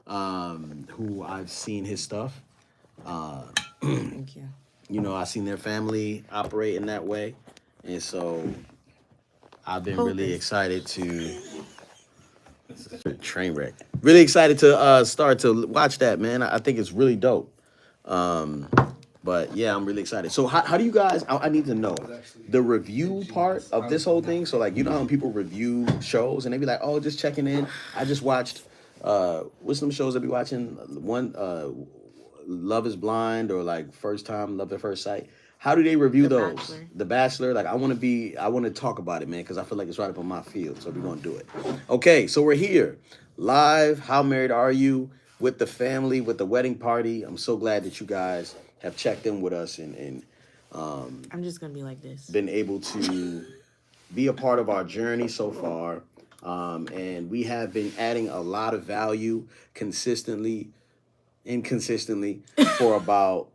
who I've seen his stuff. Uh, Thank you. you know, I've seen their family operate in that way, and so I've been really Focus. excited to train wreck. Really excited to start to watch that, man. I think it's really dope. Um, but yeah, I'm really excited. So how do you guys? I need to know the review part of this whole thing. So like, you know how people review shows and they be like, oh, just checking in. I just watched. What's some shows I be watching? One, Love is Blind, or like First Time Love at First Sight. How do they review The those? Bachelor. The Bachelor. Like I want to talk about it, man, because I feel like it's right up on my field. So we're gonna do it. Okay, so we're here live. How married are you? With the family, with the wedding party. I'm so glad that you guys have checked in with us and I'm just gonna be like this. been able to be a part of our journey so far. And we have been adding a lot of value consistently, inconsistently, for about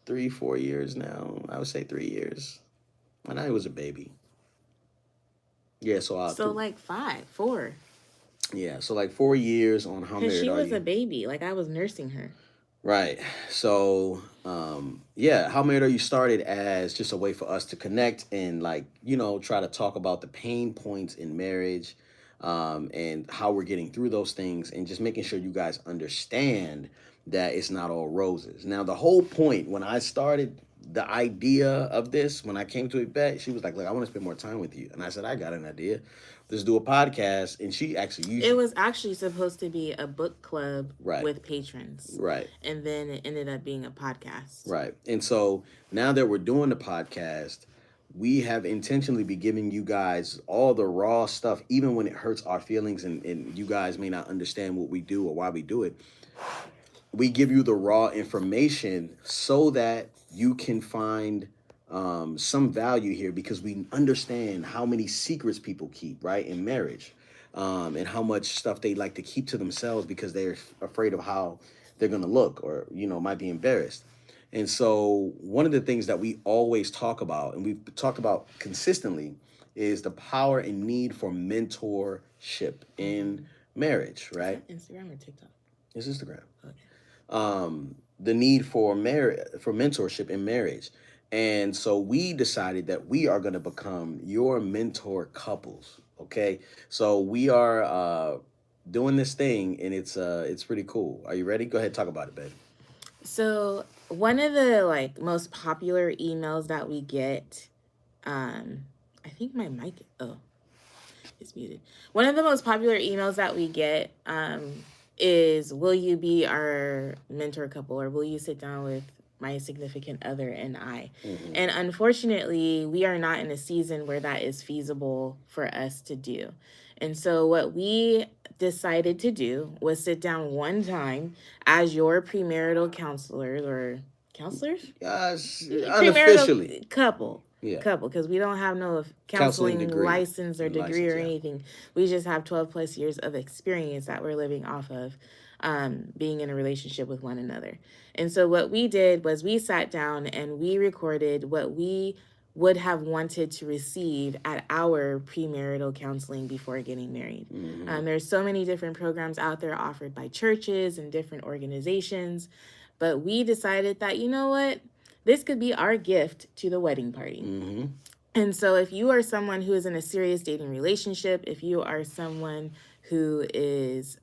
3, 4 years now. I would say 3 years. When I was a baby. Yeah, so So like 5, 4, yeah, so like 4 years on How because Married she Are was a You? baby. Like I was nursing her. Right. So, yeah, How Married Are You started as just a way for us to connect and, like, you know, try to talk about the pain points in marriage, and how we're getting through those things, and just making sure you guys understand that it's not all roses. Now, the whole point when I started the idea of this, when I came to Yvette, she was like, look, I want to spend more time with you. And I said, I got an idea. Let's do a podcast. And she actually It used, was actually supposed to be a book club right, with patrons, right. and then it ended up being a podcast. Right. And so now that we're doing the podcast, we have intentionally be giving you guys all the raw stuff, even when it hurts our feelings and you guys may not understand what we do or why we do it. We give you the raw information so that you can find some value here, because we understand how many secrets people keep, right, in marriage, and how much stuff they like to keep to themselves because they're afraid of how they're going to look, or, you know, might be embarrassed. And so one of the things that we always talk about, and we've talked about consistently, is the power and need for mentorship in marriage, Is right? that Instagram or TikTok? It's Instagram. Okay. The need for for mentorship in marriage. And so we decided that we are going to become your mentor couples. Okay. So we are doing this thing, and it's pretty cool. Are you ready? Go ahead, talk about it, babe. So one of the like most popular emails that we get, I think my mic. Oh, it's muted. One of the most popular emails that we get is, will you be our mentor couple, or will you sit down with my significant other and I? Mm-hmm. And unfortunately, we are not in a season where that is feasible for us to do. And so, what we decided to do was sit down one time as your premarital counselors or counselors? Unofficially. Premarital couple, Yeah. because we don't have no Counseling counseling degree. license or degree License, or yeah. anything. We just have 12 plus years of experience that we're living off of, being in a relationship with one another. And so what we did was we sat down and we recorded what we would have wanted to receive at our premarital counseling before getting married. Mm-hmm. There's so many different programs out there offered by churches and different organizations, but we decided that, you know what, this could be our gift to the wedding party. Mm-hmm. And so, if you are someone who is in a serious dating relationship, if you are someone who is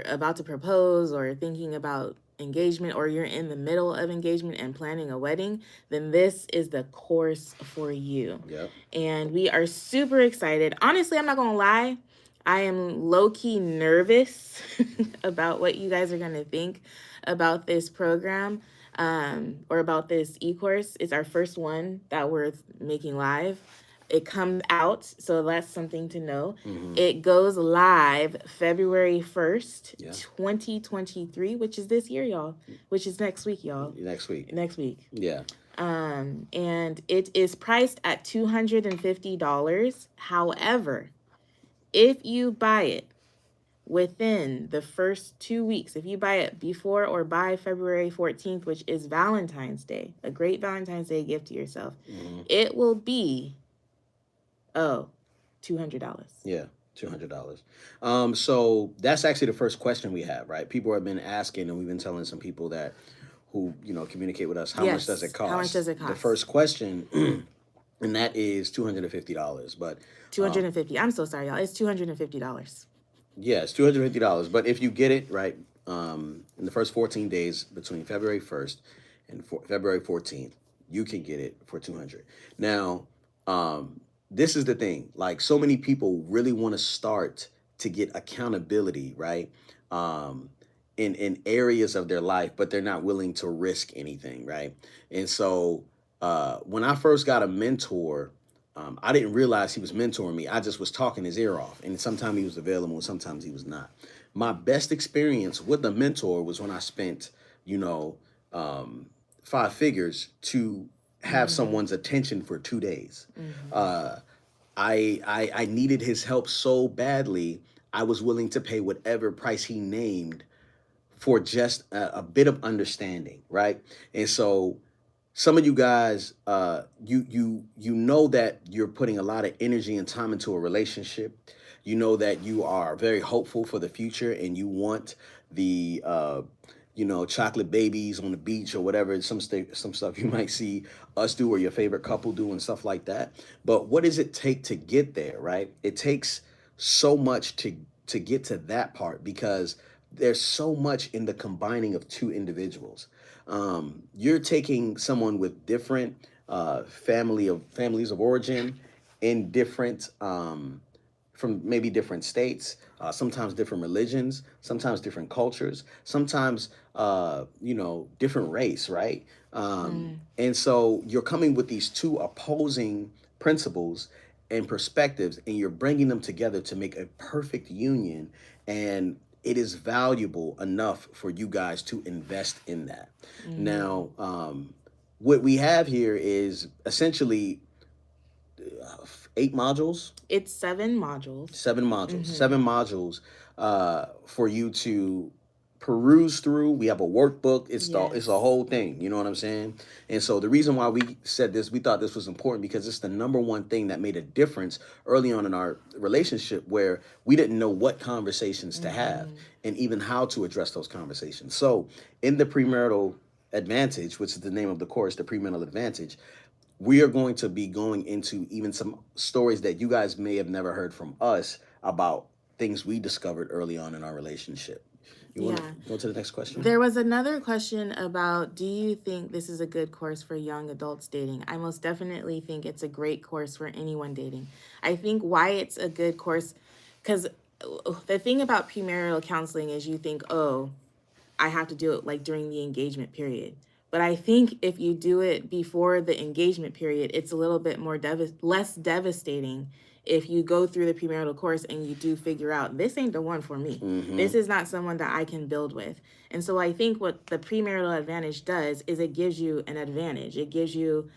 about to propose or thinking about engagement, or you're in the middle of engagement and planning a wedding, then this is the course for you. Yep. And we are super excited. Honestly, I'm not going to lie. I am low key nervous about what you guys are going to think about this program, or about this e course. It's our first one that we're making live. It comes out, so that's something to know. Mm-hmm. It goes live February 1st, Yeah. 2023, which is this year, y'all, which is next week, y'all. Next week. Next week. Yeah. And it is priced at $250. However, if you buy it within the first 2 weeks, if you buy it before or by February 14th, which is Valentine's Day, a great Valentine's Day gift to yourself, Mm-hmm. it will be $200. Yeah. $200. So that's actually the first question we have, right? People have been asking, and we've been telling some people that who communicate with us, how much does it Yes. How much cost? does it The cost? first question, and that is $250. But 250. I'm so sorry, y'all. It's $250. yeah, it's $250. But if you get it right, in the first 14 days between February 1st and February 14th, you can get it for 200. Now, this is the thing. Like, so many people really want to start to get accountability, right? Um, in areas of their life, but they're not willing to risk anything, right? And so, when I first got a mentor, I didn't realize he was mentoring me. I just was talking his ear off, and sometimes he was available, and sometimes he was not. My best experience with a mentor was when I spent, you know, um, 5 figures to have Mm-hmm. someone's attention for 2 days. Mm-hmm. Uh, I needed his help so badly. I was willing to pay whatever price he named for just a bit of understanding, right? And so some of you guys, you know that you're putting a lot of energy and time into a relationship. You know that you are very hopeful for the future, and you want the chocolate babies on the beach or whatever, some stuff you might see us do or your favorite couple do and stuff like that. But what does it take to get there, right? It takes so much to get to that part, because there's so much in the combining of two individuals. You're taking someone with different families of origin, in different from maybe different states, sometimes different religions, sometimes different cultures, sometimes different race, right? Mm. And so you're coming with these two opposing principles and perspectives, and you're bringing them together to make a perfect union. And it is valuable enough for you guys to invest in that. Mm-hmm. Now, what we have here is essentially 8 modules, It's 7 modules. 7 modules, Mm-hmm. 7 modules for you to peruse through. We have a workbook. It's a Yes. whole thing. You know what I'm saying? And so the reason why we said this, we thought this was important because it's the number one thing that made a difference early on in our relationship, where we didn't know what conversations to have Mm-hmm. and even how to address those conversations. So in the premarital advantage, which is the name of the course, the premarital advantage, we are going to be going into even some stories that you guys may have never heard from us about things we discovered early on in our relationship. You want to Yeah. go to the next question? There was another question about, do you think this is a good course for young adults dating? I most definitely think it's a great course for anyone dating. I think why it's a good course, because the thing about premarital counseling is you think, oh, I have to do it like during the engagement period. But I think if you do it before the engagement period, it's a little bit more less devastating if you go through the premarital course and you do figure out this ain't the one for me. Mm-hmm. This is not someone that I can build with. And so I think what the premarital advantage does is it gives you an advantage. It gives you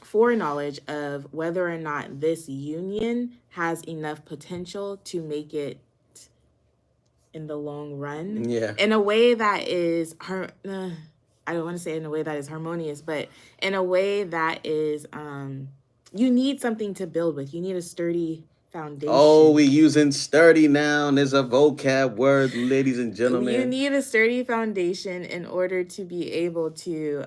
foreknowledge of whether or not this union has enough potential to make it in the long run Yeah. in a way that is I don't want to say in a way that is harmonious, but in a way that is you need something to build with. You need a sturdy Oh, we foundation. using sturdy now. There's a vocab word, ladies and You gentlemen. need a sturdy foundation in order to be able to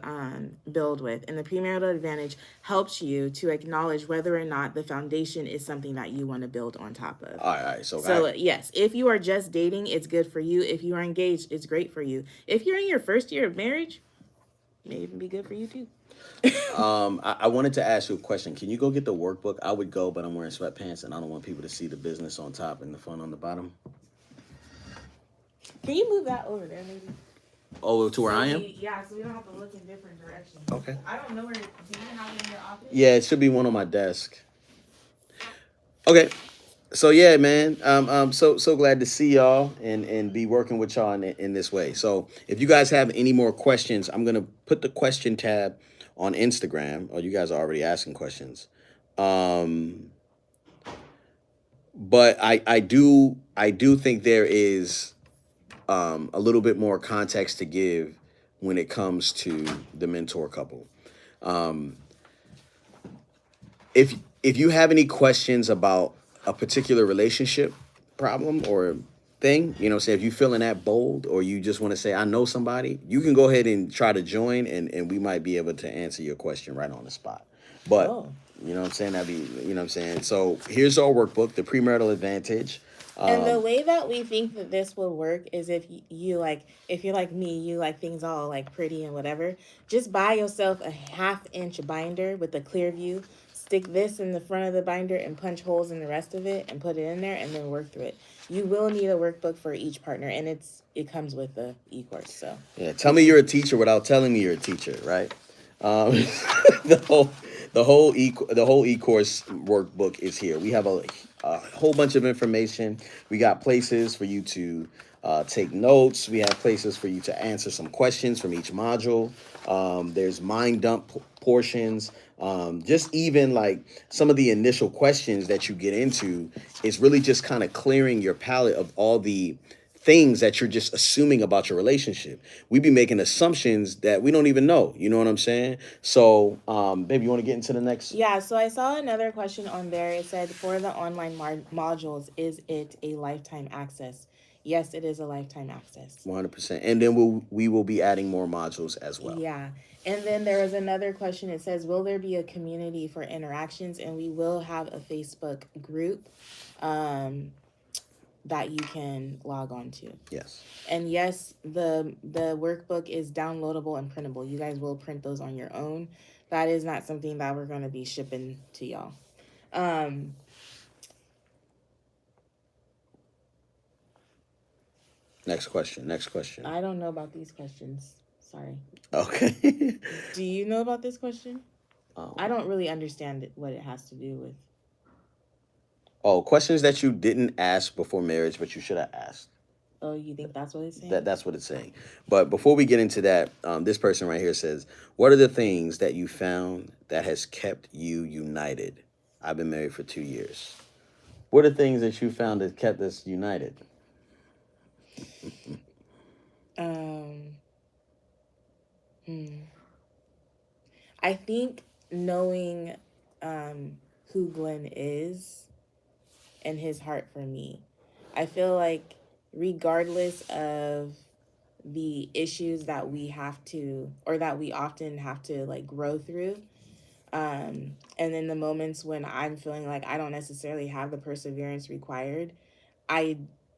build with. And the premarital advantage helps you to acknowledge whether or not the foundation is something that you want to build on top of. All right. So So, yes, if you are just dating, it's good for you. If you are engaged, it's great for you. If you're in your first year of marriage, it may even be good for you too. I wanted to ask you a question. Can you go get the workbook? I would go, but I'm wearing sweatpants, and I don't want people to see the business on top and the fun on the bottom. Can you move that over there, maybe? Oh, to where So I am? so we don't have to look in different directions. Okay. I don't know where. Do you have it in your office? Yeah, it should be one on my desk. Okay. So yeah, man. I'm so glad to see y'all and be working with y'all in this way. So if you guys have any more questions, I'm gonna put the question tab on Instagram. Oh, you guys are already asking questions. Um, but I do think there is a little bit more context to give when it comes to the mentor couple. Um, if you have any questions about a particular relationship problem or thing, say if you feeling that bold or you just want to say, I know somebody, you can go ahead and try to join and we might be able to answer your question right on the spot. But, Oh. you know what I'm saying? That'd be, you know what I'm saying? So here's our workbook, the premarital advantage. And the way that we think that this will work is if you like, if you're like me, you like things all like pretty and whatever, just buy yourself a 1/2 inch binder with a clear view. Stick this in the front of the binder and punch holes in the rest of it and put it in there and then work through it. You will need a workbook for each partner, and it comes with the e-course. So Yeah, tell me you're a teacher without telling me you're a teacher, right? Um, the whole the whole e-course workbook is here. We have a whole bunch of information. We got places for you to take notes. We have places for you to answer some questions from each module. There's mind dump portions. Just even like some of the initial questions that you get into is really just kind of clearing your palette of all the things that you're just assuming about your relationship. We be making assumptions that we don't even know. You know what I'm saying? So, baby, you want to get into the next? yeah, so I saw another question on there. It said, for the online modules, is it a lifetime access? Yes, it is a lifetime access. 100%. And then we will be adding more modules as well. Yeah. And then there was another question. It says, will there be a community for interactions? And we will have a Facebook group that you can log on to. Yes. And yes, the workbook is downloadable and printable. You guys will print those on your own. That is not something that we're going to be shipping to y'all. Next question. I don't know about these questions. Sorry. Okay. Do you know about this question? I don't really understand what it has to do with. Oh, questions that you didn't ask before marriage, but you should have asked. Oh, you think that's what it's saying? That's what it's saying. But before we get into that, this person right here says, what are the things that you found that has kept you united? I've been married for 2 years. What are things that you found that kept us united? I think knowing who Glenn is and his heart for me. I feel like regardless of the issues that we have to, or that we often have to like grow through, and in the moments when I'm feeling like I don't necessarily have the perseverance required, I,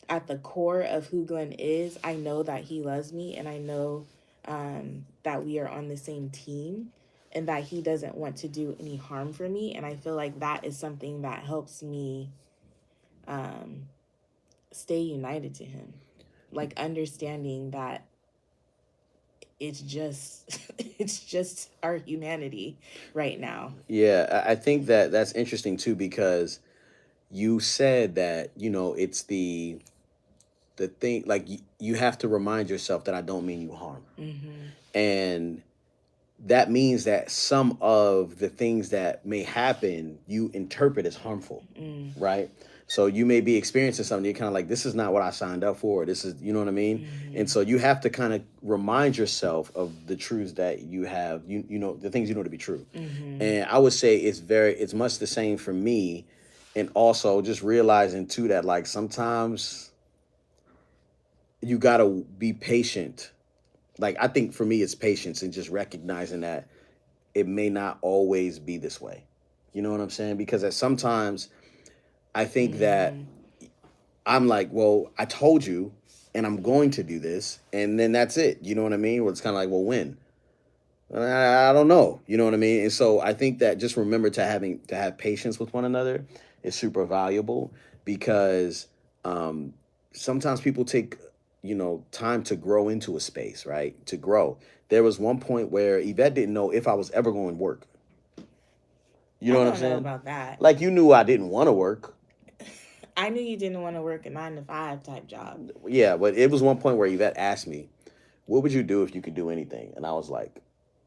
at the core of who Glenn is, I know that he loves me, and I know that we are on the same team, and that he doesn't want to do any harm for me. And I feel like that is something that helps me stay united to him. Like understanding that it's just it's just our humanity right now. Yeah, I think that that's interesting too, because you said that, it's the thing, like you have to remind yourself that I don't mean you harm. And that means that some of the things that may happen you interpret as harmful, right? So you may be experiencing something, you're kind of like, this is not what I signed up for. This is, you know what I mean? And so you have to kind of remind yourself of the truths that you have, the things you know to be true. And I would say it's much the same for me. And also just realizing too that like sometimes you got to be patient. Like I think for me it's patience and just recognizing that it may not always be this way. You know what I'm saying? Because at sometimes I think that I'm like, well, I told you and I'm going to do this, and then that's it. You know what I mean? Where it's kind of like, well, when? I don't know. You know what I mean? And so I think that just remember to have patience with one another is super valuable, because sometimes people take time to grow into a space, right? To grow. There was one point where Yvette didn't know if I was ever going to work. You know what I'm saying? I don't know about that. Like you knew I didn't want to work. I knew you didn't want to work a 9 to 5 type job. Yeah, but it was one point where Yvette asked me, what would you do if you could do anything? And I was like,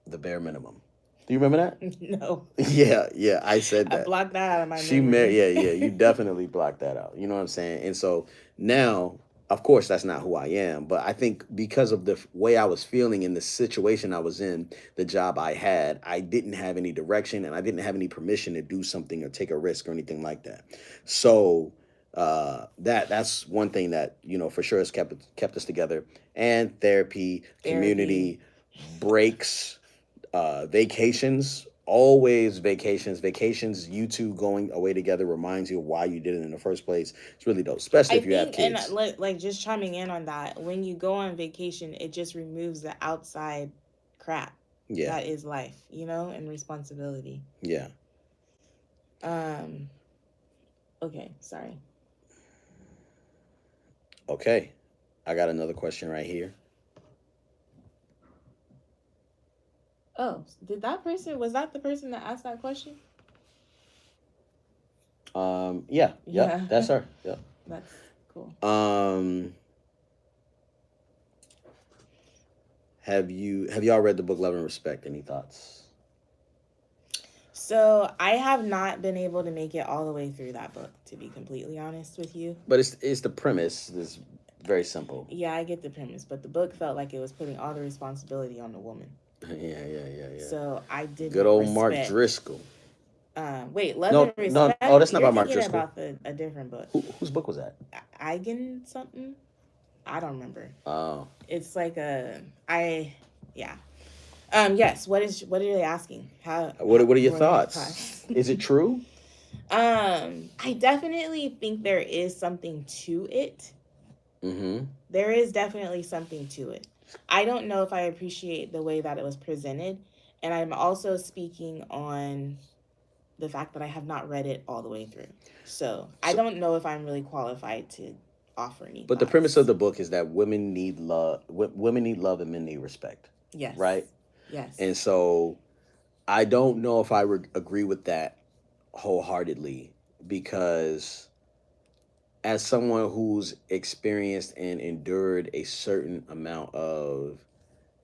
the bare minimum. Do you remember that? No. Yeah, I said that. I blocked that out of my memory. Yeah, you definitely blocked that out. You know what I'm saying? And so now Of course, that's not who I am, but I think because of the way I was feeling in the situation I was in, the job I had, I didn't have any direction and I didn't have any permission to do something or take a risk or anything like that. So that's one thing that for sure has kept us together. And therapy, Therapy. community, breaks, vacations, always vacations. You two going away together reminds you of why you did it in the first place. It's really dope, especially I if you have think, and kids. like just chiming in on that, when you go on vacation, it just removes the outside crap Yeah, that is life, and responsibility. yeah. Um, okay, sorry. Okay, I got another question right here. Oh, was that the person that asked that question? Yeah, yep, Yeah, that's her. Yep. that's cool. Um, have y'all read the book Love and Respect? Any thoughts? So I have not been able to make it all the way through that book, to be completely honest with you. But it's the premise is very simple. Yeah, I get the premise, but the book felt like it was putting all the responsibility on the woman. Yeah. So I Good didn't old Mark respect. Driscoll. Wait, Love No, and no, Respect? oh, that's not You're by Mark thinking Driscoll. about a different book. Whose book was that? Eigen something? I don't remember. Oh, It's like yeah. Yes, what are they asking? what are your What are your thoughts? thoughts? Is it true? I definitely think there is something to it. Mm-hmm. There is definitely something to it. I don't know if I appreciate the way that it was presented, and I'm also speaking on the fact that I have not read it all the way through. So I So, don't know if I'm really qualified to offer any but the premise of thoughts. the book is that women need love. Women need love, and men need respect. Yes. Right. Yes. And so I don't know if I would agree with that wholeheartedly because as someone who's experienced and endured a certain amount of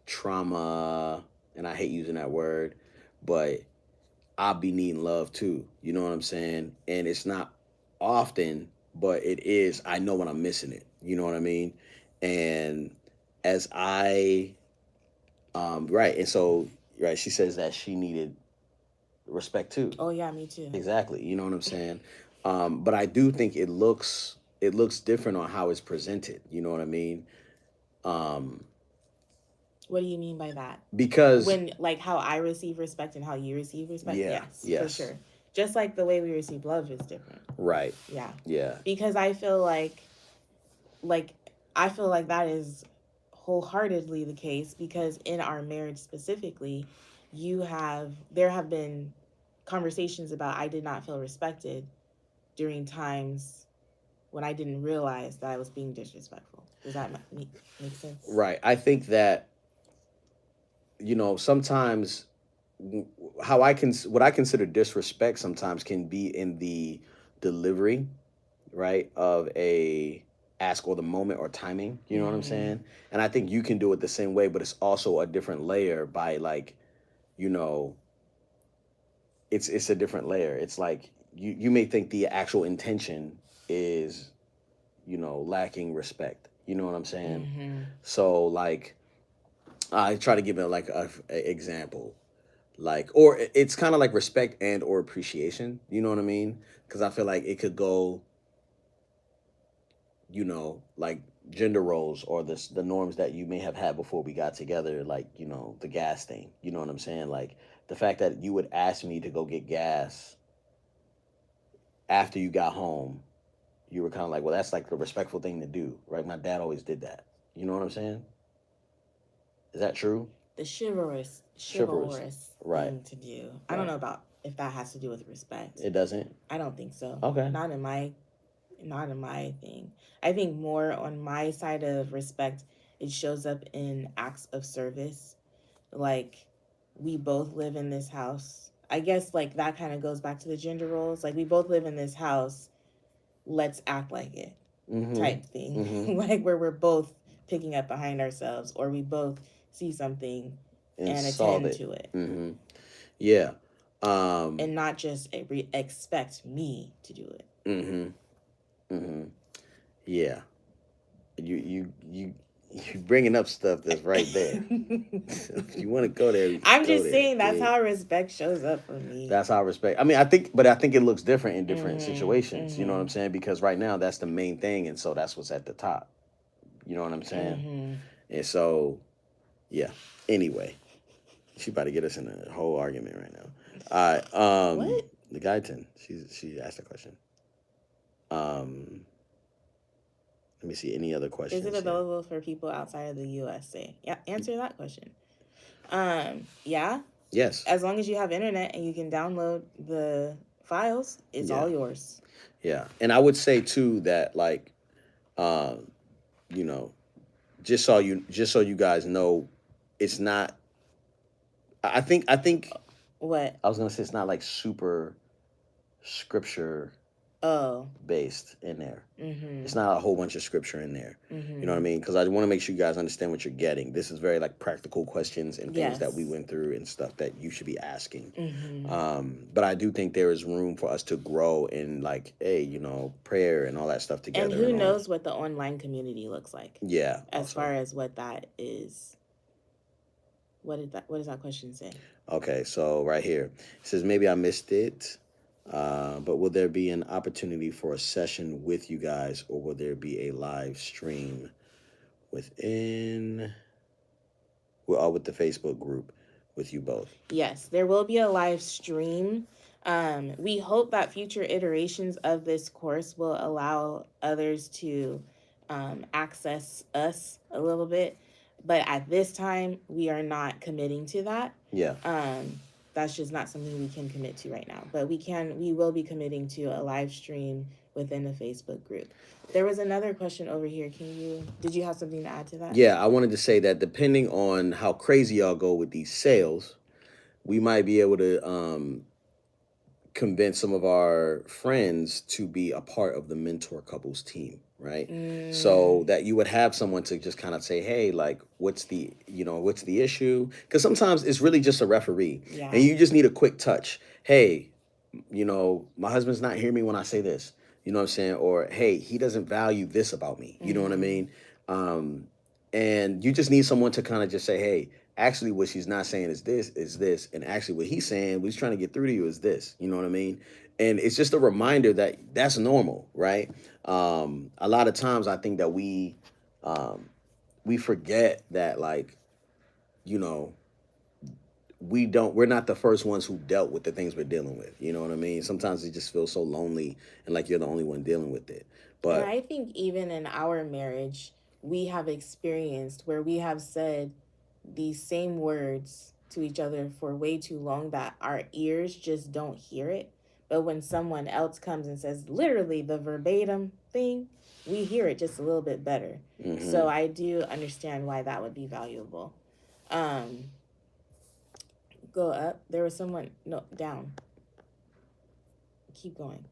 trauma, and I hate using that word, but I'll be needing love too. You know what I'm saying? And it's not often, but it is. I know when I'm missing it. You know what I mean? And as right, and so, right, she says that she needed respect too. Oh yeah, me too. Exactly. You know what I'm saying? But I do think it looks different on how it's presented. You know what I mean? Um, What do you mean by that? because When like how I receive respect and how you receive respect? yeah, Yes, for yes, sure. Just like the way we receive love is different. right, Yeah. yeah, Because like I feel like that is wholeheartedly the case because in our marriage specifically, there have been conversations about I did not feel respected during times when I didn't realize that I was being disrespectful. Does that make sense? right. I think that sometimes how I can what I consider disrespect sometimes can be in the delivery, right, of a ask or the moment or timing. You know what I'm Mm-hmm. saying? And I think you can do it the same way, but it's also a different layer by like, you know, it's a different layer. It's like you may think the actual intention is, lacking respect. You know what I'm saying? Mm-hmm. So like I try to give it like a example. Like or it's kind of like respect and or appreciation, you know what I mean? Cuz I feel like it could go, like gender roles or the norms that you may have had before we got together, like the gas thing, you know what I'm saying? Like the fact that you would ask me to go get gas after you got home, you were kind of like, well, that's like the respectful thing to do, right? My dad always did that. You know what I'm saying? Is that true? The Chivalrous. chivalrous Right. thing to do. I don't Right. know about if that has to do with respect. It doesn't. I don't think so. Okay. Not in my thing. I think more on my side of respect, it shows up in acts of service. Like we both live in this house. I guess like that kind of goes back to the gender roles. Like we both live in this house. Let's act like it Mm-hmm. type thing. Mm-hmm. Like where we're both picking up behind ourselves or we both see something And and solve attend it. to it Mm-hmm. Yeah. and not just expect me to do it. Mm-hmm. Mm-hmm. Yeah. you bringing up stuff that's right there. If you want to go there, we can I'm go just there. saying that's Dig. how respect shows up for me. That's how respect. I mean, I think it looks different in different Mm-hmm. situations. You know what Mm-hmm. I'm saying? Because right now that's the main thing, and so that's what's at the top. You know what I'm saying? Mm-hmm. And so, yeah. Anyway, she about to get us in a whole argument right now. All right. What? The Guyton, she asked a question. Um, Let me see any other Is it questions here. available for people outside of the USA? Yeah, answer that question. Yeah. Yes. As long as you have internet and you can download the files, it's Yeah. all yours. Yeah. And I would say too that like, um, you know, just so you guys know, it's not. I think What? I was gonna say it's not like super scripture Oh. based in there. Mm-hmm. It's not a whole bunch of scripture in there. You know what I Mm-hmm. mean? Because I want to make sure you guys understand what you're getting. This is very like practical questions and things that we Yes. went through and stuff that you should be asking. Mm-hmm. But I do think there is room for us to grow in like, hey, prayer and all that stuff And together who and all. knows what the online community looks like Yeah. as Also. far as what that is. What does that question say? Okay. So right here it says maybe I missed it. But will there be an opportunity for a session with you guys, or will there be a live stream within with the Facebook group with you both? Yes, there will be a live stream. We hope that future iterations of this course will allow others to access us a little bit. But at this time, we are not committing to that. Yeah. That's just not something we can commit to right now. But we will be committing to a live stream within the Facebook group. There was another question over here. Did you have something to add to that? Yeah, I wanted to say that depending on how crazy y'all go with these sales, we might be able to convince some of our friends to be a part of the mentor couples team, right? So Mm, that you would have someone to just kind of say, hey, like what's the issue? Because sometimes it's really just a referee yeah. and you just need a quick touch. Hey, my husband's not hearing me when I say this. You know what I'm saying? Or hey, he doesn't value this about me. You know what I Mm-hmm. mean? Um, and you just need someone to kind of just say, hey, actually what she's not saying is this, and actually what he's saying, what he's trying to get through to you is this. You know what I mean? And it's just a reminder that that's normal, right? A lot of times I think that um, we forget that like, you know, we're not the first ones who dealt with the things we're dealing with. You know what I mean? Sometimes it just feels so lonely and like you're the only one dealing with it. And But I think even in our marriage, we have experienced where we have said these same words to each other for way too long that our ears just don't hear it. But when someone else comes and says literally the verbatim thing, we hear it just a little bit better. mm-hmm. So I do understand why that would be valuable. Um, go up. There was someone, no, down. Keep going.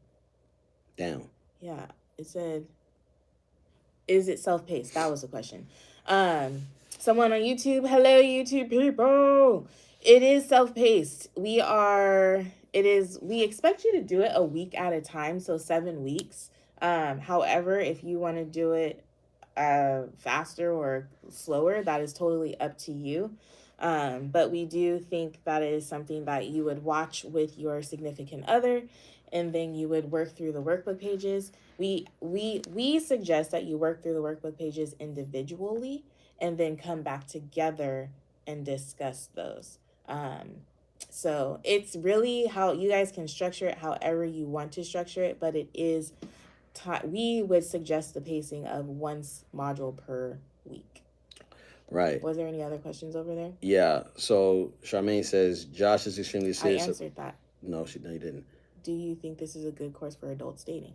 Down. Yeah, it said, is it self-paced? That was the question. Um, Someone on YouTube, hello YouTube people. It is self-paced. We expect you to do it a week at a time, so 7 weeks. However, if you want to do it faster or slower, that is totally up to you. But we do think that it is something that you would watch with your significant other, and then you would work through the workbook pages. We suggest that you work through the workbook pages individually, and then come back together and discuss those. Um, so it's really how you guys can structure it however you want to structure it, but it is we would suggest the pacing of one module per week. Right. Was there any other questions over there? Yeah. So Charmaine says Josh is extremely I serious. answered that. No, he didn't. Do you think this is a good course for adults dating?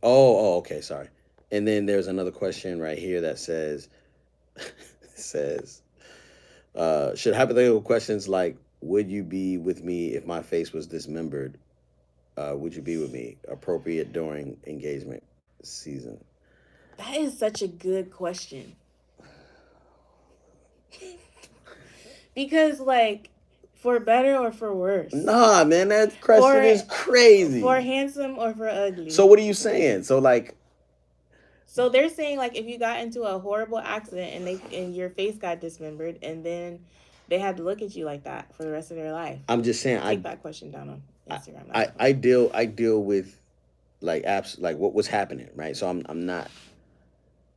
Okay, sorry. And then there's another question right here that says, should hypothetical questions like, would you be with me if my face was dismembered? Would you be with me? Appropriate during engagement season. That is such a good question. Because, like, for better or for worse? Nah, man, that question is crazy. For handsome or for ugly? So what are you saying? So like, So they're saying like if you got into a horrible accident and your face got dismembered and then they had to look at you like that for the rest of their life. I'm just saying Take that question down on I Instagram. I deal with like apps like what was happening, right? So I'm not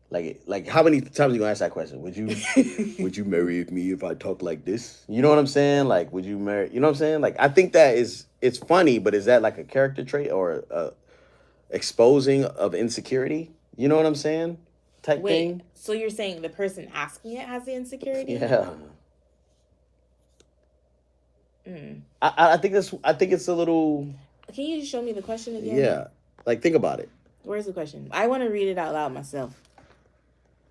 like how many times are you gonna ask that question? Would you marry me if I talk like this? You know what I'm saying? Like would you marry? You know what I'm saying? Like I think that is it's funny, but is that like a character trait or a exposing of insecurity? You know what I'm saying? Type Wait, thing. so you're saying the person asking it has the insecurity? Yeah. Mm. I think it's a little. Can you just show me the question again? Yeah. Like think about it. Where's the question? I want to read it out loud myself.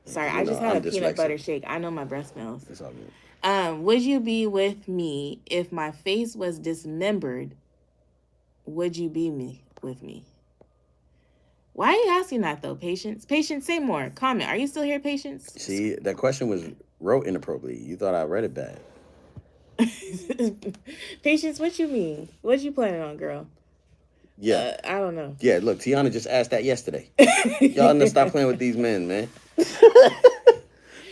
Sorry, I just had I'm a peanut dyslexic. butter shake. I know my breath smells. It's all good. Would you be with me if my face was dismembered? Would you be with me? Why are you asking that though, Patience? Patience, say more. Comment. Are you still here, Patience? See, that question was wrote inappropriately. You thought I read it bad. Patience, what you mean? What you planning on, girl? Yeah. I don't know. Yeah, look, Tiana just asked that yesterday. Y'all need to stop playing with these men, man.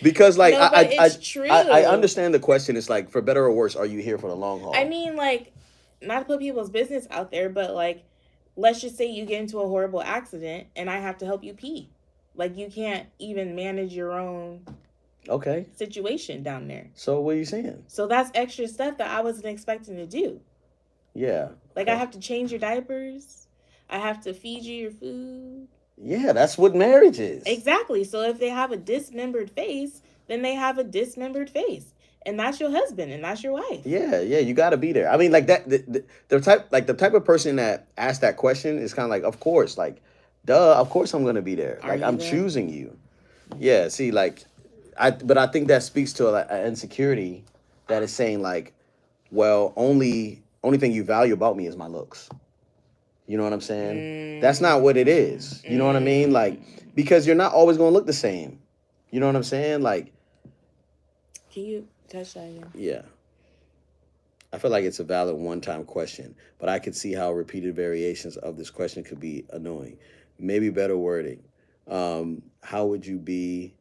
Because like no, but it's true. I understand the question. It's like for better or worse, are you here for the long haul? I mean, like, not to put people's business out there, but like, let's just say you get into a horrible accident and I have to help you pee. Like you can't even manage your own situation down there. So what are you saying? So that's extra stuff that I wasn't expecting to do. Yeah. Like I have to change your diapers. I have to feed you your food. Yeah, that's what marriage is. Exactly. So if they have a dismembered face, then they have a dismembered face. And that's your husband and that's your wife. Yeah, you got to be there. I mean, like that the type of person that asked that question is kind of like, of course, like duh, of course I'm going to be there. Like I'm choosing you. Yeah, see like but I think that speaks to an insecurity that is saying like, well, only thing you value about me is my looks. You know what I'm saying? That's not what it is. You know what I mean? Like, because you're not always going to look the same. You know what I'm saying? Like, can you touch that again? Yeah. I feel like it's a valid one-time question, but I could see how repeated variations of this question could be annoying. Maybe better wording. How would you be?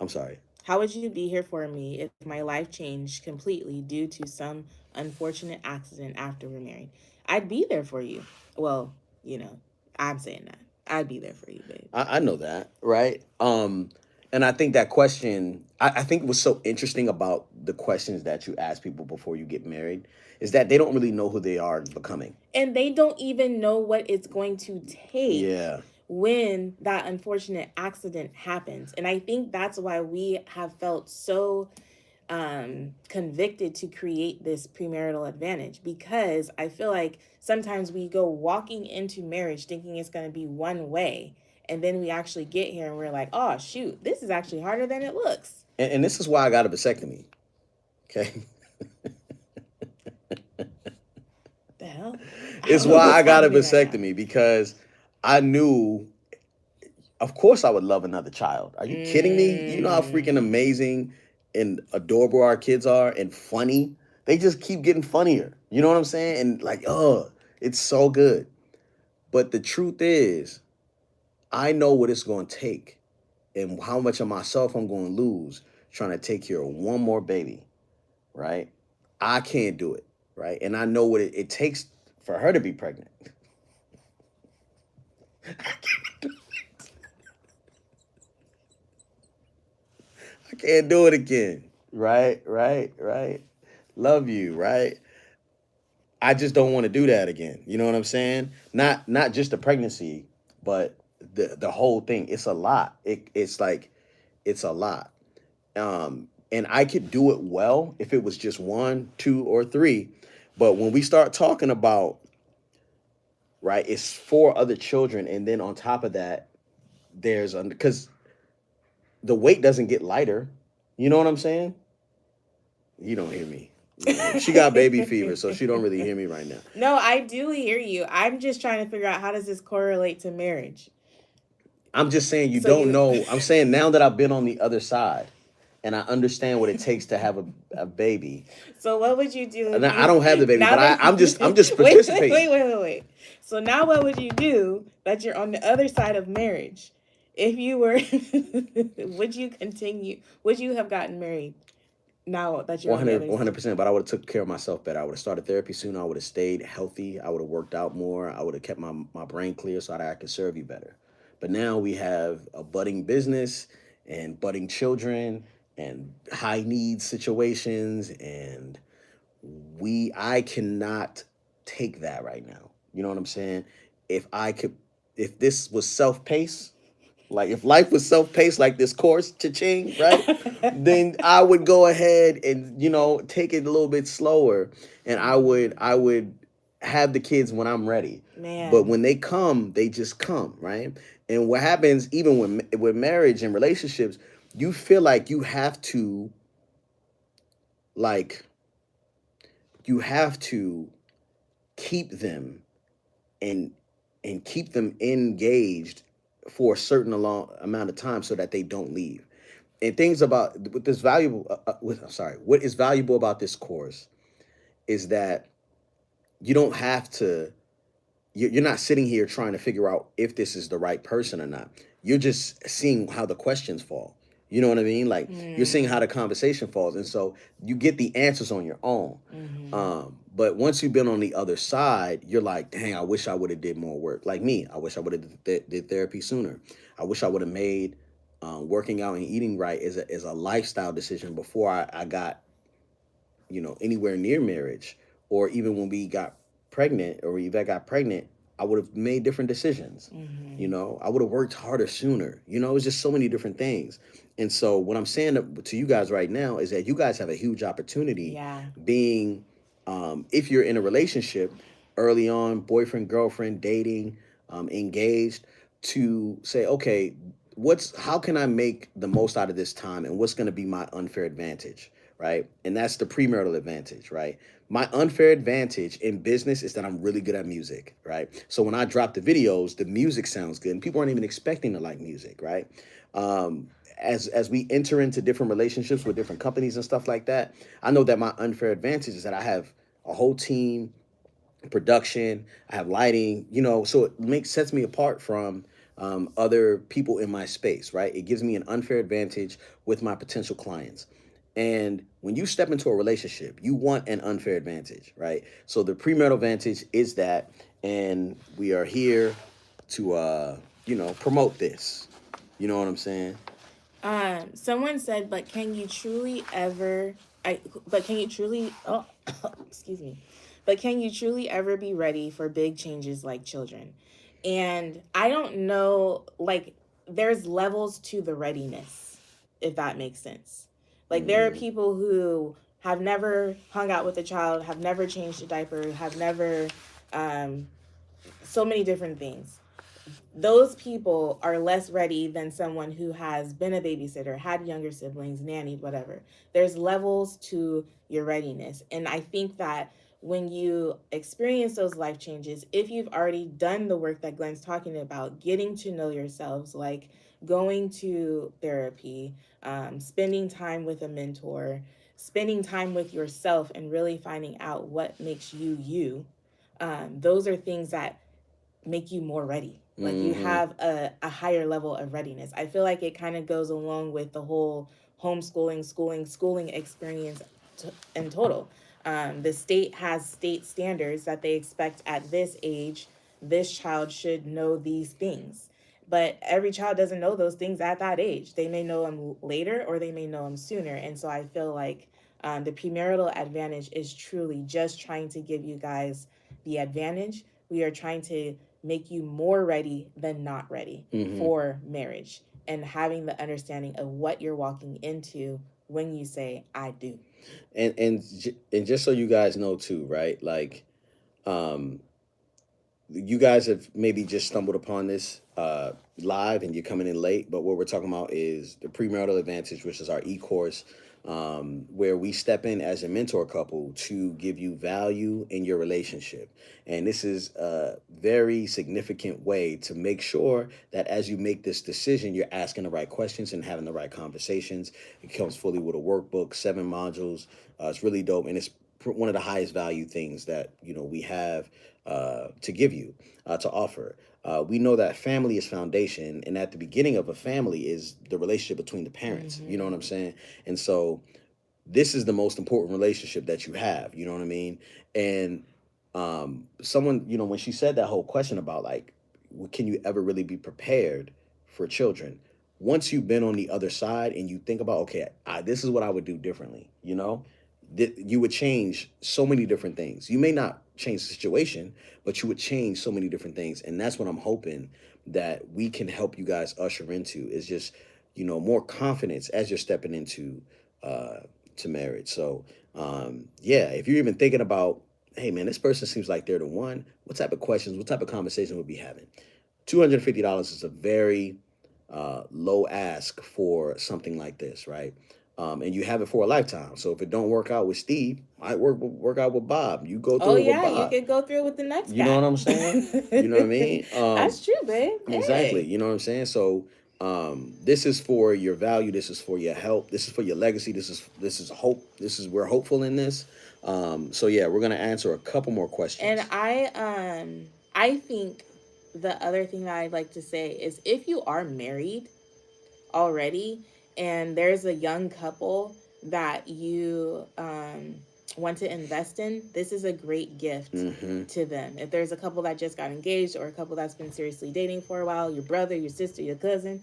I'm sorry. How would you be here for me if my life changed completely due to some unfortunate accident after we're married? I'd be there for you. Well, you know, I'm saying that. I'd be there for you, babe. I know that, right? And I think that question, I think what's so interesting about the questions that you ask people before you get married is that they don't really know who they are becoming. And they don't even know what it's going to take. Yeah. When that unfortunate accident happens. And I think that's why we have felt so convicted to create this premarital advantage, because I feel like sometimes we go walking into marriage thinking it's going to be one way, and then we actually get here and we're like, oh shoot, this is actually harder than it looks. And this is why I got a vasectomy. Okay. The hell? It's why I got a vasectomy, because I knew, of course, I would love another child. Are you kidding me? You know how freaking amazing and adorable our kids are and funny? They just keep getting funnier. You know what I'm saying? And like, oh, it's so good. But the truth is, I know what it's going to take and how much of myself I'm going to lose trying to take care of one more baby, right? I can't do it, right? And I know what it takes for her to be pregnant. I can't do it again. Right. Love you, right? I just don't want to do that again. You know what I'm saying? Not just the pregnancy, but the whole thing. It's a lot. It's a lot. And I could do it well if it was just 1, 2, or 3. But when we start talking about, right, it's 4 other children, and then on top of that, there's because the weight doesn't get lighter. You know what I'm saying? You don't hear me. She got baby fever, so she don't really hear me right now. No, I do hear you. I'm just trying to figure out, how does this correlate to marriage? I'm just saying you don't know. I'm saying now that I've been on the other side and I understand what it takes to have a baby. So what would you do? Now, I don't have the baby, but I'm just participating. Wait. So now what would you do that you're on the other side of marriage if you were, would you continue? Would you have gotten married now that you're on the 100, other side? 100%. But I would have took care of myself better. I would have started therapy sooner. I would have stayed healthy. I would have worked out more. I would have kept my brain clear so that I could serve you better. But now we have a budding business and budding children and high needs situations, and I cannot take that right now. You know what I'm saying? If I could, if this was self paced, like if life was self paced, like this course, cha-ching, right? Then I would go ahead and take it a little bit slower, and I would have the kids when I'm ready. But Man. when they come, they just come, right? And what happens even with marriage and relationships, you feel like like you have to keep them and keep them engaged for a certain long amount of time so that they don't leave. And things about with this valuable with I'm sorry, what is valuable about this course is that you don't have to you're not sitting here trying to figure out if this is the right person or not. You're just seeing how the questions fall. You know what I mean? Like you're seeing how Mm. the conversation falls, and so you get the answers on your own. Mm-hmm. But once you've been on the other side, you're like, dang, I wish I would have did more work. Like me, I wish I would have did therapy sooner. I wish I would have made working out and eating right as a lifestyle decision before I got anywhere near marriage, or even when we got pregnant, or Yvette got pregnant, I would have made different decisions. Mm-hmm. I would have worked harder sooner. It was just so many different things. And so what I'm saying to you guys right now is that you guys have a huge opportunity Yeah. being, if you're in a relationship early on, boyfriend, girlfriend, dating, engaged, to say, okay, how can I make the most out of this time, and what's going to be my unfair advantage, right? And that's the premarital advantage, right? My unfair advantage in business is that I'm really good at music, right? So when I drop the videos, the music sounds good, and people aren't even expecting to like music, right? Um, as we enter into different relationships with different companies and stuff like that, I know that my unfair advantage is that I have a whole team, production, I have lighting, so it sets me apart from other people in my space, right? It gives me an unfair advantage with my potential clients. And when you step into a relationship, you want an unfair advantage, right? So the premarital advantage is that, and we are here to, promote this. You know what I'm saying? Someone said, but can you truly ever, but can you truly, oh, excuse me, but can you truly ever be ready for big changes like children? And I don't know, like, there's levels to the readiness, if that makes sense. Like, there are Mm-hmm. people who have never hung out with a child, have never changed a diaper, have never, um, so many different things. Those people are less ready than someone who has been a babysitter, had younger siblings, nannied, whatever. There's levels to your readiness. And I think that when you experience those life changes, if you've already done the work that Glenn's talking about, getting to know yourselves, like going to therapy, spending time with a mentor, spending time with yourself, and really finding out what makes you you, those are things that make you more ready. Like you Mm-hmm. have a higher level of readiness. I feel like it kind of goes along with the whole homeschooling, schooling experience in total. The state has state standards that they expect at this age, this child should know these things. But every child doesn't know those things at that age. They may know them later or they may know them sooner. And so I feel like the premarital advantage is truly just trying to give you guys the advantage. We are trying to make you more ready than not ready Mm-hmm. for marriage and having the understanding of what you're walking into when you say I do. And just so you guys know too, right? Like, um, you guys have maybe just stumbled upon this live, and you're coming in late, but what we're talking about is the premarital advantage, which is our e-course, where we step in as a mentor couple to give you value in your relationship. And this is a very significant way to make sure that as you make this decision, you're asking the right questions and having the right conversations. It comes fully with a workbook, 7 modules. It's really dope, and it's one of the highest value things that we have to give you, to offer. We know that family is foundation, and at the beginning of a family is the relationship between the parents. You know what I'm saying? And so this is the most important relationship that you have. You know what I mean? And someone, when she said that whole question about like, can you ever really be prepared for children? Once you've been on the other side and you think about, okay, this is what I would do differently. You would change so many different things. You may not change the situation, but you would change so many different things. And that's what I'm hoping that we can help you guys usher into, is just, more confidence as you're stepping into to marriage. So, yeah, if you're even thinking about, hey, man, this person seems like they're the one, what type of questions, what type of conversation we'll be having? $250 is a very low ask for something like this, right? And you have it for a lifetime. So if it don't work out with Steve, might work out with Bob. You go Oh through it with yeah, you Bob. could go through it with the next You know what guy. I'm saying? You know what I mean? That's true, babe. Exactly. Hey. You know what I'm saying? So this is for your value. This is for your help. This is for your legacy. This is hope. We're hopeful in this. So yeah, we're gonna answer a couple more And questions. I think the other thing that I'd like to say is if you are married already and there's a young couple that you want to invest in, this is a great gift Mm-hmm. to them. If there's a couple that just got engaged or a couple that's been seriously dating for a while, your brother, your sister, your cousin,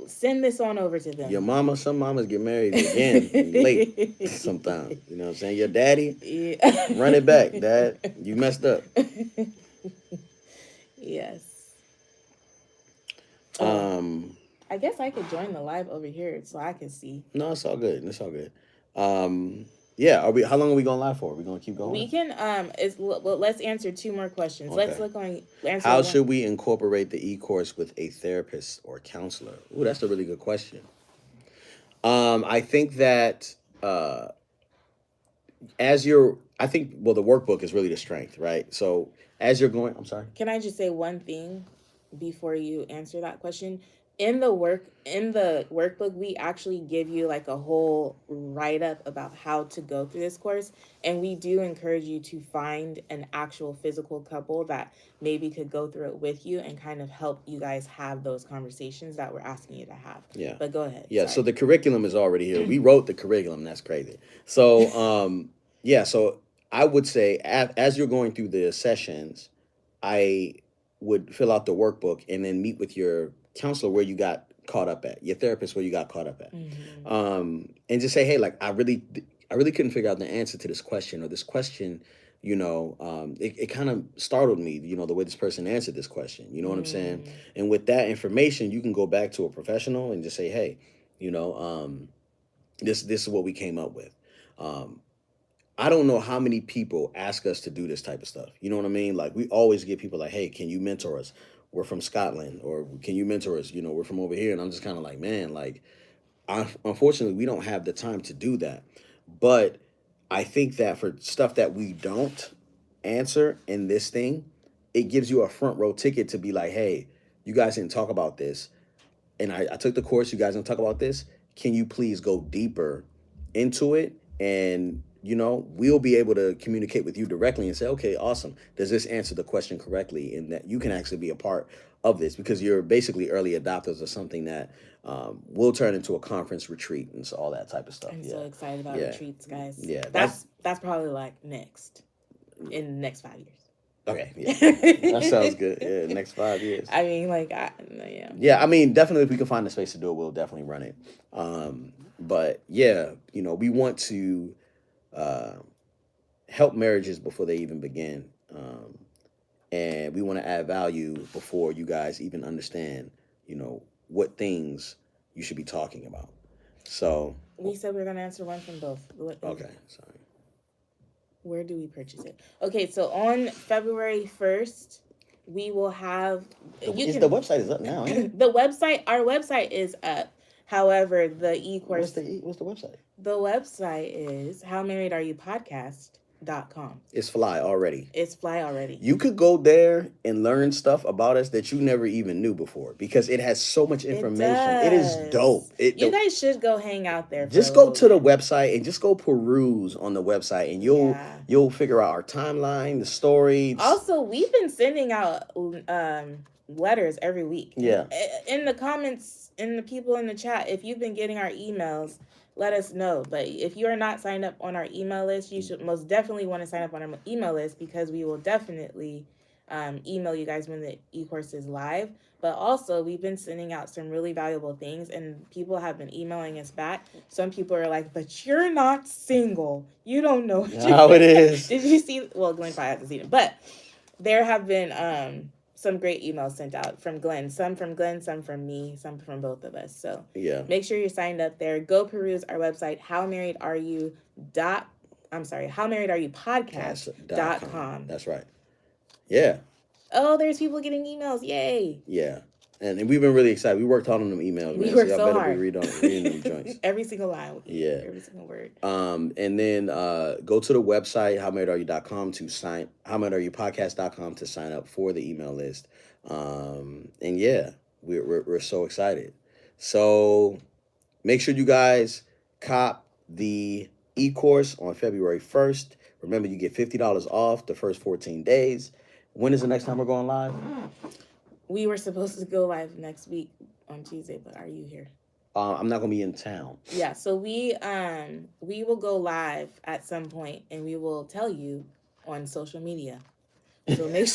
send this on over to Your them. mama, some mamas get married again late sometimes. You know what I'm saying? Your daddy, Yeah. run it back, dad. You messed up. Yes. Oh, Um, I guess I could join the live over here so I can see. no, it's all good. It's all good. Yeah, how long are we gonna live for? Are we gonna keep We going? can well, let's answer two more questions. Let's Okay. look on answer How one. should we incorporate the e-course with a therapist or counselor? Ooh, that's a really good question. I think that I think, well, the workbook is really the strength, right? So as you're going, I'm sorry. Can I just say one thing before you answer that question? In the workbook, we actually give you like a whole write up about how to go through this course, and we do encourage you to find an actual physical couple that maybe could go through it with you and kind of help you guys have those conversations that we're asking you to have. Yeah. But go ahead. Yeah. So Sorry. the curriculum is already here. We wrote the curriculum. That's crazy. So, yeah. So I would say as you're going through the sessions, I would fill out the workbook and then meet with your counselor where you got caught up at, your therapist where you got caught up at, Mm-hmm. and just say, hey, like I really couldn't figure out the answer to this question, or this question, it kind of startled me, the way this person answered this question. You know what I'm saying? Mm. And with that information, you can go back to a professional and just say, hey, you know, this is what we came up with. Um, I don't know how many people ask us to do this type of stuff. You know what I mean? Like we always get people like, "Hey, can you mentor us? We're from Scotland," or "Can you mentor us? We're from over here." And I'm just kind of like, man, like, unfortunately, we don't have the time to do that. But I think that for stuff that we don't answer in this thing, it gives you a front row ticket to be like, "Hey, you guys didn't talk about this, and I took the course. You guys didn't talk about this. Can you please go deeper into it?" And we'll be able to communicate with you directly and say, okay, awesome, does this answer the question correctly, and that you can actually be a part of this, because you're basically early adopters of something that will turn into a conference retreat and so all that type of stuff. I'm Yeah. so excited about Yeah. retreats, guys. Yeah, That's probably like next in the next 5 years. okay. Yeah, that sounds good. Yeah, next 5 years. I mean, like, yeah. Yeah, I mean, definitely, if we can find the space to do it, we'll definitely run it. But yeah, we want to uh, help marriages before they even begin. And we want to add value before you guys even understand, what things you should be talking about. So, We said we are gonna answer one from both. okay, sorry. Where do we purchase it? Okay, so on February 1st, we will have. The website is up now, ain't it? Our website is up. However, the e-course. What's the website? The website is howmarriedareyoupodcast.com. .com. It's fly already. It's fly already. You could go there and learn stuff about us that you never even knew before because it has so much information. It is dope. You guys should go hang out there. Just go to the website and just go peruse on the website, and you'll figure out our timeline, the stories. Also, we've been sending out letters every week. Yeah. In the comments, in the people in the chat, if you've been getting our emails, let us know. But if you are not signed up on our email list, you should most definitely want to sign up on our email list because we will definitely email you guys when the e-course is live. But also, we've been sending out some really valuable things, and people have been emailing us back. Some people are like, but you're not single. You don't know how it is. Did you see? Well, Glenn probably hasn't seen it. But there have been some great emails sent out from Glenn. Some from Glenn, some from me, some from both of us. So make sure you're signed up there. Go peruse our website, howmarriedareyou.podcast.com. That's right. Yeah. Oh, there's people getting emails. Yay. Yeah. And we've been really excited. We worked hard on them emails. We worked so hard. Be reading them joints. Every single line. Yeah. Every single word. And then go to the website, howmarriedareyou.com howmarriedareyoupodcast.com to sign up for the email list. And yeah, we're so excited. So make sure you guys cop the e-course on February 1st. Remember, you get $50 off the first 14 days. When is the next time we're going live? We were supposed to go live next week on Tuesday, but are you here? I'm not gonna be in town. Yeah, so we will go live at some point, and we will tell you on social media. So make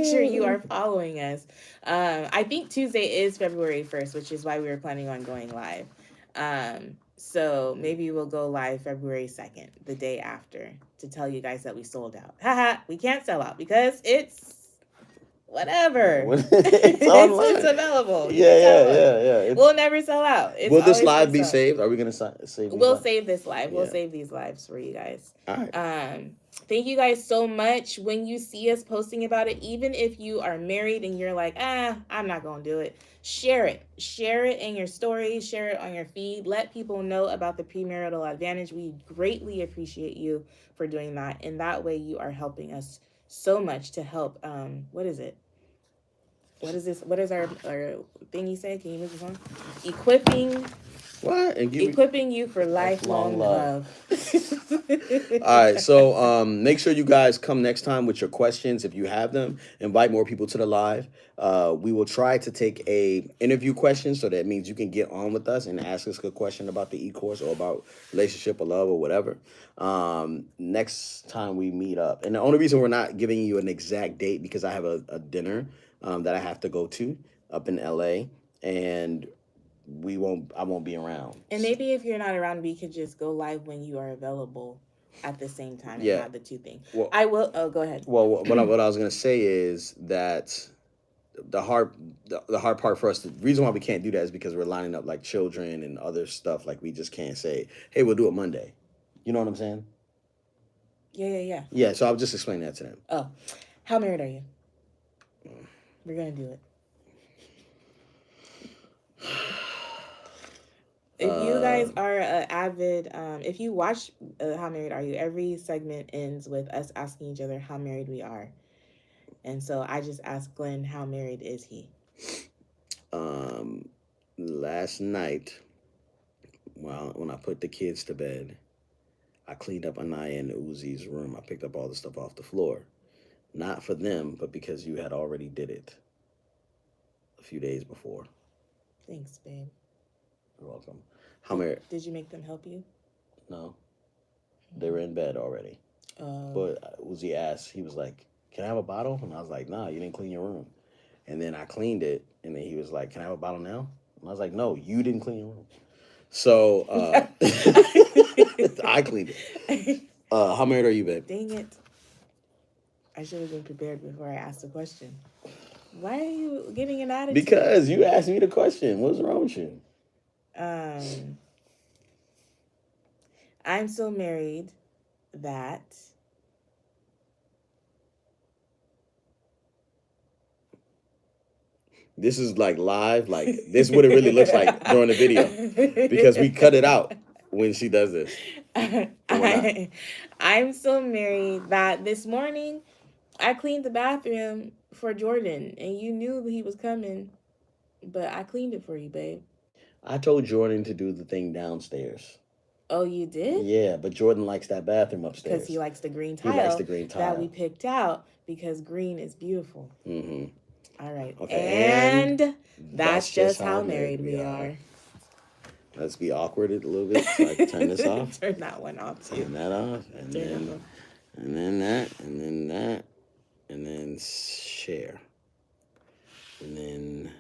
sure you are following us. I think Tuesday is February 1st, which is why we were planning on going live. So maybe we'll go live February 2nd, the day after, to tell you guys that we sold out. Haha, we can't sell out because it's whatever. It's available. Yeah. We'll never sell out. Will this live be saved? Are we going to save We'll save this live. We'll save these lives for you guys. All right. Thank you guys so much. When you see us posting about it, even if you are married and you're like, I'm not going to do it, share it. Share it in your stories. Share it on your feed. Let people know about the premarital advantage. We greatly appreciate you for doing that. And that way you are helping us so much to help. What is it? What is this? What is our thing you said? Can you move this on? Equipping you for lifelong love. All right, so make sure you guys come next time with your questions if you have them. Invite more people to the live. We will try to take a interview question, so that means you can get on with us and ask us a question about the e-course or about relationship or love or whatever. Next time we meet up. And the only reason we're not giving you an exact date because I have a dinner that I have to go to up in LA, and I won't be around. And maybe if you're not around, we could just go live when you are available at the same time and have the two things. Well, I will. Oh, go ahead. Well, what I was going to say is that the hard part for us, the reason why we can't do that is because we're lining up like children and other stuff. Like we just can't say, hey, we'll do it Monday. You know what I'm saying? Yeah. Yeah, so I'll just explain that to them. Oh, how married are you? We're going to do it. If you guys are avid, if you watch How Married Are You, every segment ends with us asking each other how married we are. And so I just asked Glenn, how married is he? Last night, when I put the kids to bed, I cleaned up Anaya and Uzi's room. I picked up all the stuff off the floor. Not for them, but because you had already did it a few days before. Thanks, babe. You're welcome. How married? Did you make them help you? No. They were in bed already. But Uzi asked, he was like, can I have a bottle? And I was like, nah, you didn't clean your room. And then I cleaned it, and then he was like, can I have a bottle now? And I was like, no, you didn't clean your room. So I cleaned it. How married are you, babe? Dang it. I should have been prepared before I asked the question. Why are you giving an attitude? Because you asked me the question. What's wrong with you? I'm so married that this is like live. Like this is what it really looks like during the video because we cut it out. when she does this. When I'm so married that this morning I cleaned the bathroom for Jordan, and you knew he was coming, but I cleaned it for you, babe. I told Jordan to do the thing downstairs. Oh, you did? Yeah, but Jordan likes that bathroom upstairs. Because he likes the green He likes tile the green that we tile. picked out because green is beautiful. Mm-hmm. All right. Okay, And that's just how married we are. Let's be awkward a little bit. So I can turn this off. Turn that one off too. Turn that off, and Turn then that off. and then that, and then that, and then share, and then